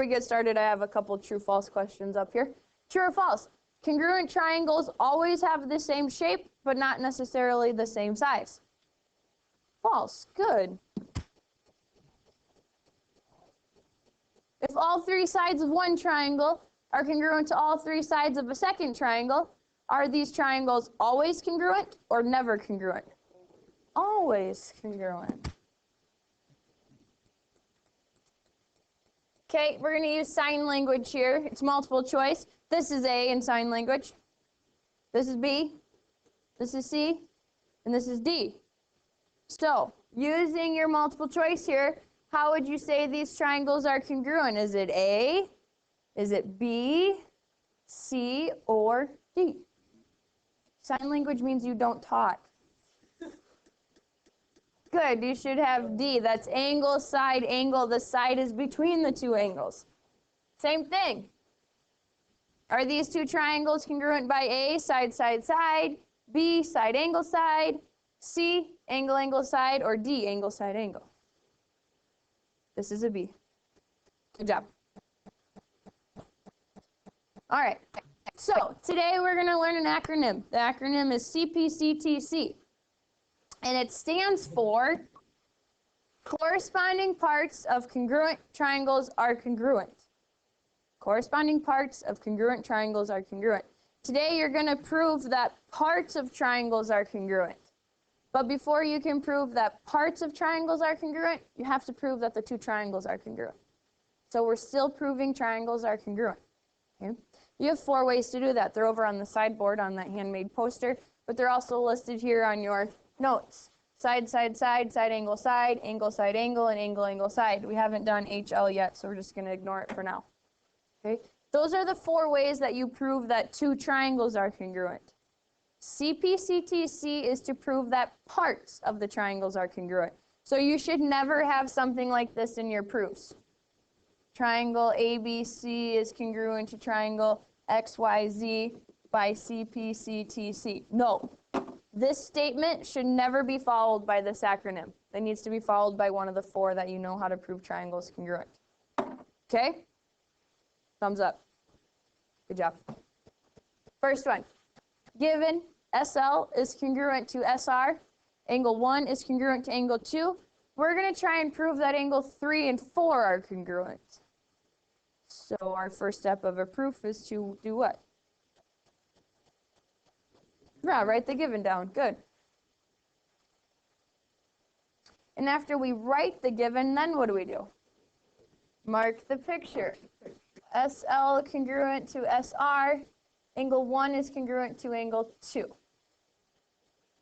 we get started, I have a couple true-false questions up here. True or false? Congruent triangles always have the same shape, but not necessarily the same size. False. Good. If all three sides of one triangle are congruent to all three sides of a second triangle, are these triangles always congruent or never congruent? Always congruent. Okay, we're going to use sign language here. It's multiple choice. This is A in sign language. This is B. This is C. And this is D. So, using your multiple choice here, how would you say these triangles are congruent? Is it A? Is it B? C? Or D? Sign language means you don't talk. Good, you should have D. That's angle, side, angle. The side is between the two angles. Same thing. Are these two triangles congruent by A, side, side, side, B, side, angle, side, C, angle, angle, side, or D, angle, side, angle? This is a B. Good job. All right, so today we're going to learn an acronym. The acronym is CPCTC. And it stands for corresponding parts of congruent triangles are congruent. Corresponding parts of congruent triangles are congruent. Today you're going to prove that parts of triangles are congruent. But before you can prove that parts of triangles are congruent, you have to prove that the two triangles are congruent. So we're still proving triangles are congruent. Okay? You have 4 ways to do that. They're over on the sideboard on that handmade poster, but they're also listed here on your notes. Side, side, side, side, angle, side, angle, and angle, angle, side. We haven't done HL yet, so we're just going to ignore it for now. Okay? Those are the 4 ways that you prove that two triangles are congruent. CPCTC is to prove that parts of the triangles are congruent. So you should never have something like this in your proofs. Triangle ABC is congruent to triangle XYZ by CPCTC. No. This statement should never be followed by this acronym. It needs to be followed by one of the 4 that you know how to prove triangles congruent. Okay? Thumbs up. Good job. First one. Given SL is congruent to SR, angle 1 is congruent to angle 2, we're going to try and prove that angle 3 and 4 are congruent. So our first step of a proof is to do what? Yeah, write the given down. Good. And after we write the given, then what do? Mark the picture. SL congruent to SR. Angle 1 is congruent to angle 2.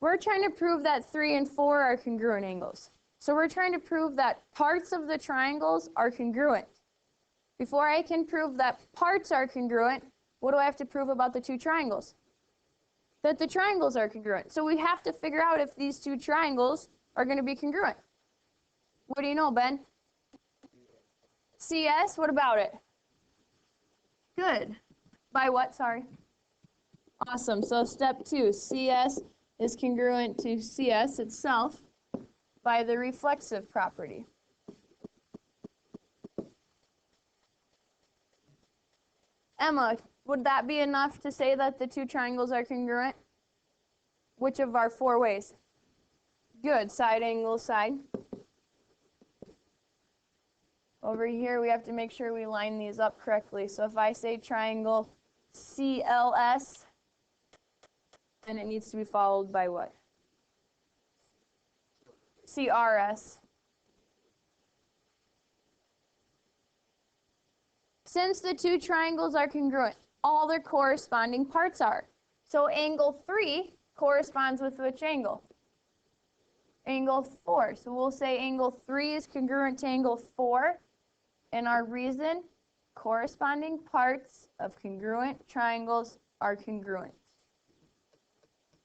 We're trying to prove that 3 and 4 are congruent angles. So we're trying to prove that parts of the triangles are congruent. Before I can prove that parts are congruent, what do I have to prove about the two triangles? That the triangles are congruent. So we have to figure out if these two triangles are going to be congruent. What do you know, Ben? CS, what about it? Good. By what, sorry? Awesome. So step 2, CS is congruent to CS itself by the reflexive property. Emma, would that be enough to say that the two triangles are congruent? Which of our 4 ways? Good. Side, angle, side. Over here, we have to make sure we line these up correctly. So if I say triangle CLS, then it needs to be followed by what? CRS. Since the two triangles are congruent, all their corresponding parts are. So angle 3 corresponds with which angle? Angle 4. So we'll say angle 3 is congruent to angle 4. And our reason, corresponding parts of congruent triangles are congruent.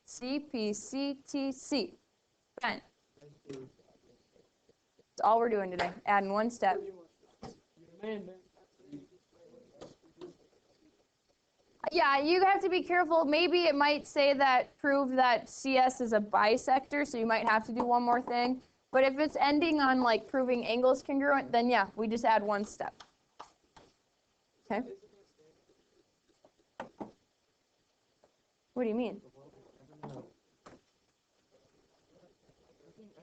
CPCTC. Ben. That's all we're doing today, adding 1 step. Yeah, you have to be careful. Maybe it might say that prove that CS is a bisector, so you might have to do 1 more thing. But if it's ending on like proving angles congruent, then yeah, we just add 1 step. Okay. What do you mean?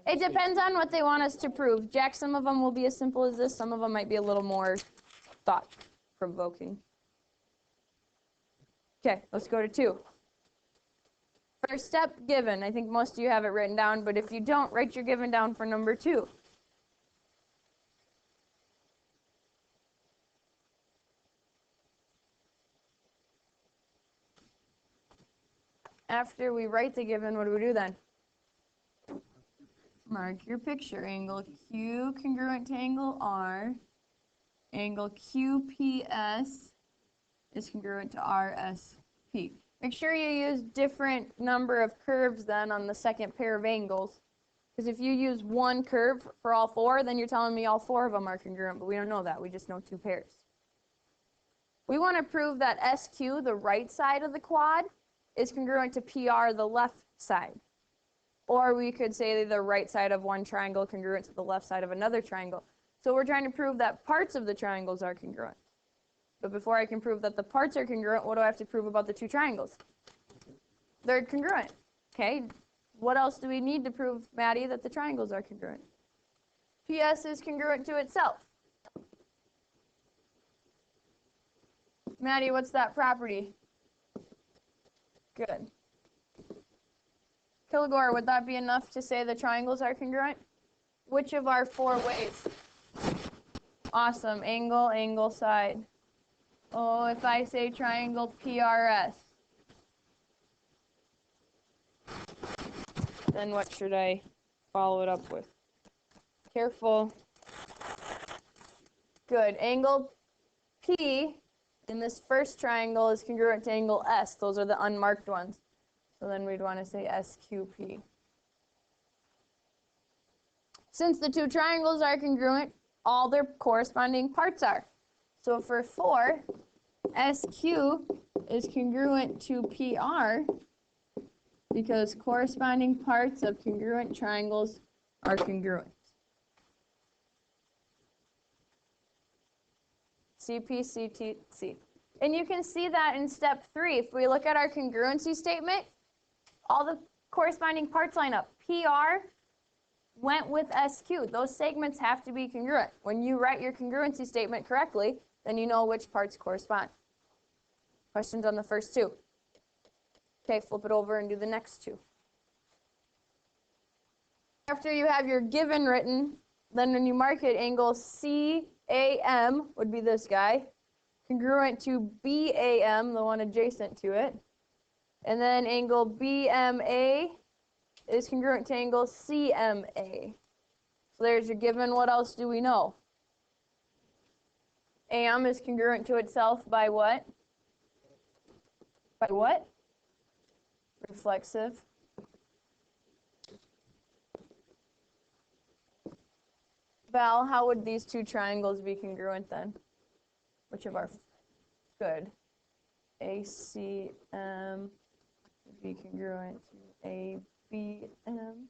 It depends on what they want us to prove. Jack, some of them will be as simple as this. Some of them might be a little more thought-provoking. Okay, let's go to 2. First step, given. I think most of you have it written down, but if you don't, write your given down for number 2. After we write the given, what do we do then? Mark your picture. Angle Q congruent to angle R. Angle QPS is congruent to RSP. Make sure you use different number of curves then on the second pair of angles. Because if you use one curve for all 4, then you're telling me all 4 of them are congruent, but we don't know that. We just know 2 pairs. We want to prove that SQ, the right side of the quad, is congruent to PR, the left side. Or we could say the right side of one triangle congruent to the left side of another triangle. So we're trying to prove that parts of the triangles are congruent. But before I can prove that the parts are congruent, what do I have to prove about the 2 triangles? They're congruent. Okay, what else do we need to prove, Maddie, that the triangles are congruent? PS is congruent to itself. Maddie, what's that property? Good. Kilgore, would that be enough to say the triangles are congruent? Which of our 4 ways? Awesome. Angle, angle, side. Oh, if I say triangle PRS, then what should I follow it up with? Careful. Good. Angle P in this first triangle is congruent to angle S. Those are the unmarked ones. So then we'd want to say SQP. Since the 2 triangles are congruent, all their corresponding parts are. So for 4, SQ is congruent to PR because corresponding parts of congruent triangles are congruent. CPCTC. And you can see that in step 3. If we look at our congruency statement, all the corresponding parts line up. PR went with SQ. Those segments have to be congruent. When you write your congruency statement correctly, then you know which parts correspond. Questions on the first 2? Okay, flip it over and do the next 2. After you have your given written, then when you mark it, angle CAM would be this guy, congruent to BAM, the one adjacent to it. And then angle BMA is congruent to angle CMA. So there's your given. What else do we know? AM is congruent to itself by what? By what? Reflexive. Val, how would these 2 triangles be congruent then? Which of our... Good. ACM would be congruent to ABM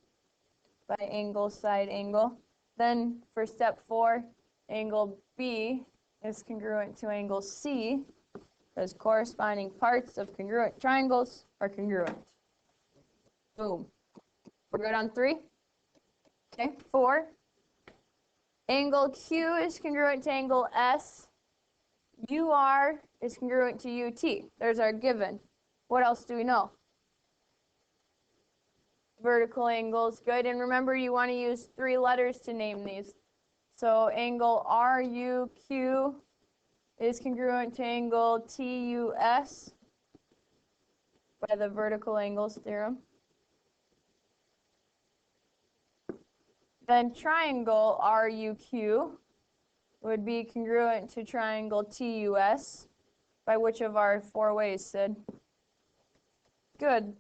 by angle, side angle. Then for step 4, angle B is congruent to angle C because corresponding parts of congruent triangles are congruent. Boom. We're good on 3? Okay, 4. Angle Q is congruent to angle S. UR is congruent to UT. There's our given. What else do we know? Vertical angles, good. And remember, you want to use 3 letters to name these. So angle RUQ is congruent to angle TUS by the vertical angles theorem. Then triangle RUQ would be congruent to triangle TUS by which of our 4 ways, Sid? Good.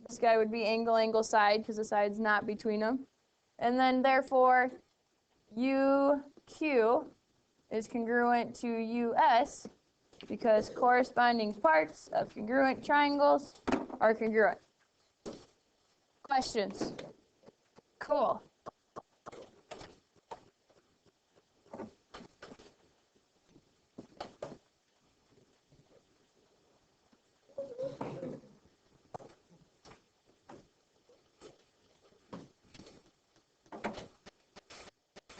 This guy would be angle, angle, side because the side's not between them. And then therefore UQ is congruent to US because corresponding parts of congruent triangles are congruent. Questions? Cool.